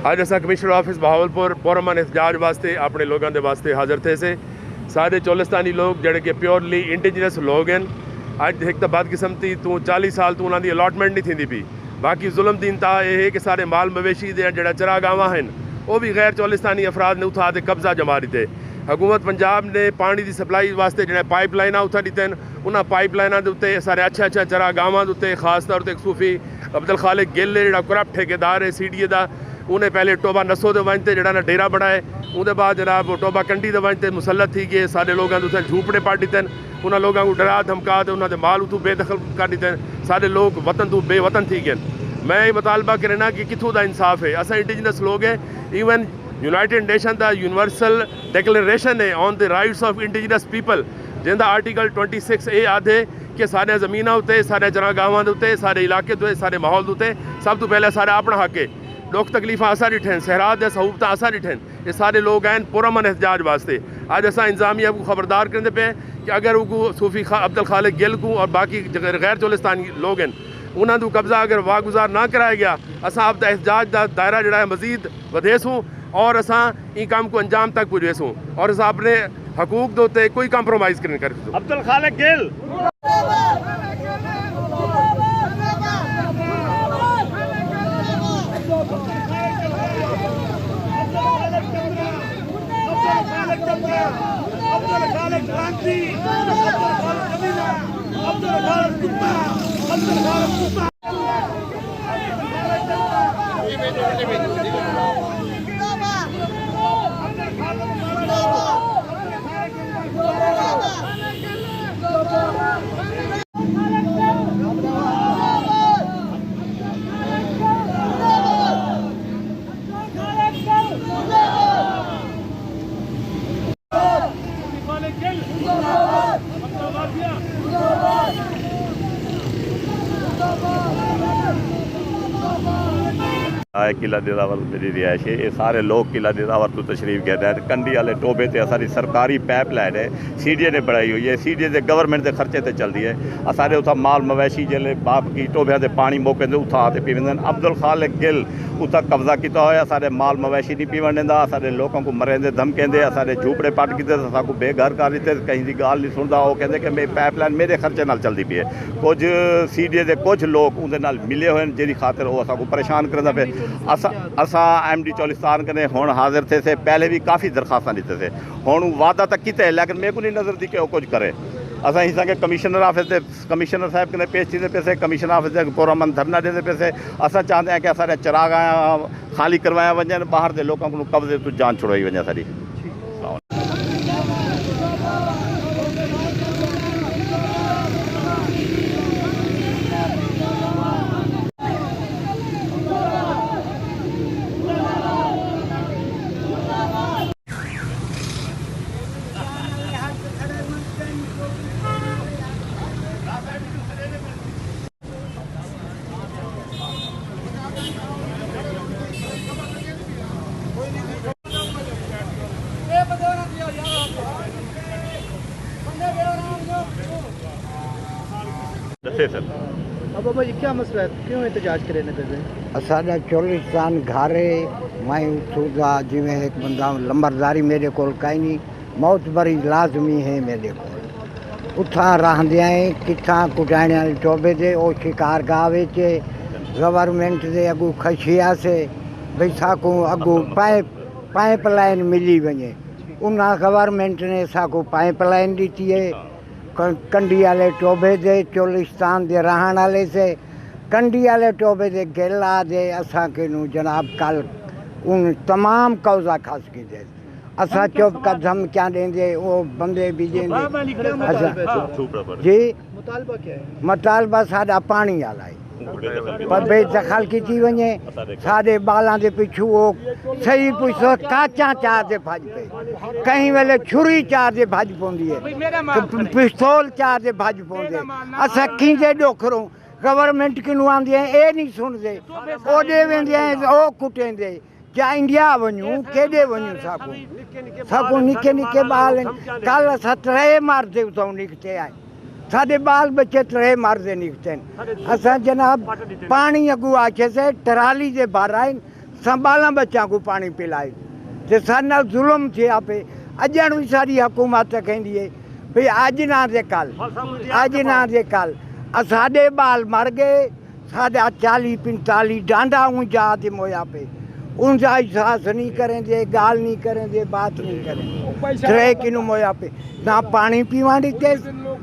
अज अस commissioner office Bahawalpur पुरअमन एहतजाज वास्ते अपने लोगों के वास्ते हाजिर थे से। सारे चोलिस्तानी लोग जड़े कि प्योरली इंडिजिनस लोग हैं। अज एक तो बदकिस्मती तू 40 साल तू उन्होंने अलॉटमेंट नहीं थी पी। बाकी जुल्म दी इंतहा यह है कि सारे माल मवेशी दे जड़ा चरागावां हैं वो भी गैर चोलिस्तानी अफराद ने उठा के कब्जा जमा दिते। हुकूमत पंजाब ने पानी की सप्लाई वास्ते जो पाइप लाइना उठा दिते उन्होंने पाइप लाइना के उत्ते सारे अच्छा चरागावां उत्ते खास तौर पर सूफी अब्दुल खालिक गिल जो करप्ट ठेकेदार है CDA का उन्हें पहले टोबा नसो के वंज से जरा डेरा बनाए। उसके बाद जनाब टोबा कंडी के वंज से मुसलत थी गए। सारे लोगों के झूपड़े पड़ दिते उन्होंने लोगों को डरा धमका के उन्होंने माल उतू बेदखल कर दिते। सारे लोग वतन तू बेवतन थी गए। मैं ये मुतालबा करना कि कितों का इंसाफ है। अस इंडिजिनस लोग हैं। ईवन यूनाइटेड नेशन का यूनिवर्सल डिक्लेरेशन है on the rights of indigenous people जिंदा आर्टिकल 26A आदे कि सारे जमीन उत्ते सारे चरागावां के उत्ते सारे इलाके के सारे माहौल के उत्ते सब तो पहले सारे अपना हक है। दुख तकलीफा असा डिठन सहरात दे सहूलत असा डिठन ये सारे लोग हैं पुरअमन एहतजाज वास्ते। अज अस इंतजामिया को खबरदार करते पे कि अगर वो सूफी अब्दुल खालिक गिल को और बाकी गैर चोलिस्तानी लोग हैं उन्होंने कब्जा अगर वागुजार ना कराया गया अस आपका एहतजाज का दायरा जड़ा है मजीद वधेसूँ और अस इन काम को अंजाम तक पुजेसूँ और अस अपने हकूक के उत्ते कोई कंप्रोमाइज़ नहीं कर। अब्दुल खालिक गिल किला दिलावर मेरी रिहायश है। ये सारे लोग किला दिलावर तो तशरीफ गए हैं। कंडी वाले टोबे से सारी सरकारी पैप लाइन है CDA ने बनाई हुई है। CDA से गवर्नमेंट के खर्चे से चलती है। सारे उतना माल मवेशी जिले बाप की टोबे से पानी मौके से उठा के पीवेंदन। अब्दुल खालिक गिल उतना कब्जा किया हुआ। सारे माल मवेशी नहीं पीवन देंदा। सारे लोगों को मरेंदे धमकेंदे। सारे झूपड़े पट किते साकू बेघर कर दिते। कहीं की गाल नहीं सुनता। वो कहते कि मेरी पैप लाइन मेरे खर्चे नाल चलती पी है। कुछ CDA के कुछ लोग उनके नाल मिले हुए हैं जिहदी खातिर वो साकू परेशान करदा पे। असा MD चोलिस्तान कने हुण हाजिर थे से पहले भी काफ़ी दरखास्त दिते थे। हुण वादा तक किते लेकिन मेरे को नहीं नज़र दी कि वो कुछ करे। असा हिस्सा के कमिश्नर ऑफिस से कमिश्नर साहब कने पेश थी पैसे कमिश्नर ऑफिस से पुरअमन धरना देते पैसे। असा चाहते हैं कि सारे चरागा खाली करवाया वजन बाहर के लोगों को कब्जे तो जान छुड़वाई वजह सारी। अब बाबा जी क्या मसला है, क्यों एहतजाज करे ने दे? साडा चोलिस्तान घर है। मैं उठूँगा जिमें एक बंदा लंबरदारी मेरे को कहीं नहीं मौत बड़ी लाजमी है मेरे को। उठा रहंदियां किथा कुटाने वाले टोबे दे ओ शिकार गाह विच गवर्नमेंट दे अगू खशिया से भई साकू अगू पाइप लाइन मिली वने। उन्हें गवर्नमेंट ने साकू पाइप लाइन दी है कंडी वाले टोबे दे चोलिस्तान दे रहन वाले से कंडी वाले टोबे दे गेला दे असा के नू जनाब कल उन तमाम कौजा खस की दे असा चुप का धम क्या देंगे वो बंदे भी देंगे। जी मुतालबा क्या है? मुतालबा साडा पानी वाला है पर बेदखल की वने साडे बालां दे पिछू वो सही पुछो काचा चार दे भज पे कहीं वेले छुरी चार दे भज पौंदी है पिस्तौल चार दे भज पौंदे। असा किंदे डोखरों गवर्नमेंट किनू आंदी है ए नहीं सुनदे ओडे वेंदे ओ कुटेंदे क्या इंडिया वनूं केडे वनूं साकू निके निके बाल कल असा त्रे मारदे उतों निकते आए साढ़े बाल बच्चे त्रे मारदे निकते असा जनाब पानी अगू आखे से टराली दे बाहर आए संभाला बच्चा को पानी पिलाए ते साडे नाल जुल्म थिया पे अजां नूं साडी हुकूमत कहंदी है भी अज ना दे कल अज ना दे कल साडे बाल मर गए साडा 40-45 डांडा ऊंचा ते मोया पे उनका एहसास नहीं करेंगे गाल नहीं करेंगे बात नहीं करेंगे त्रे किनू मोया पे ना पानी पीवा दीते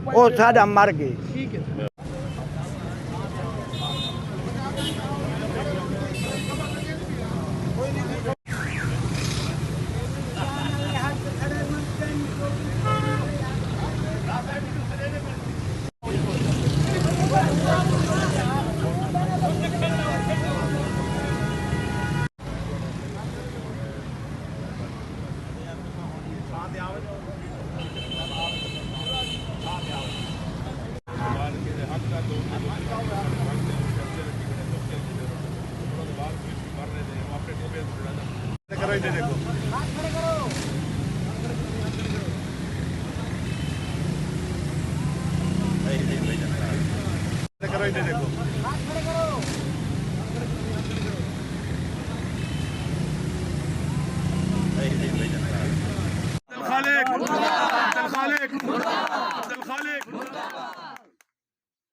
वो साडा मर गए ठीक है देखो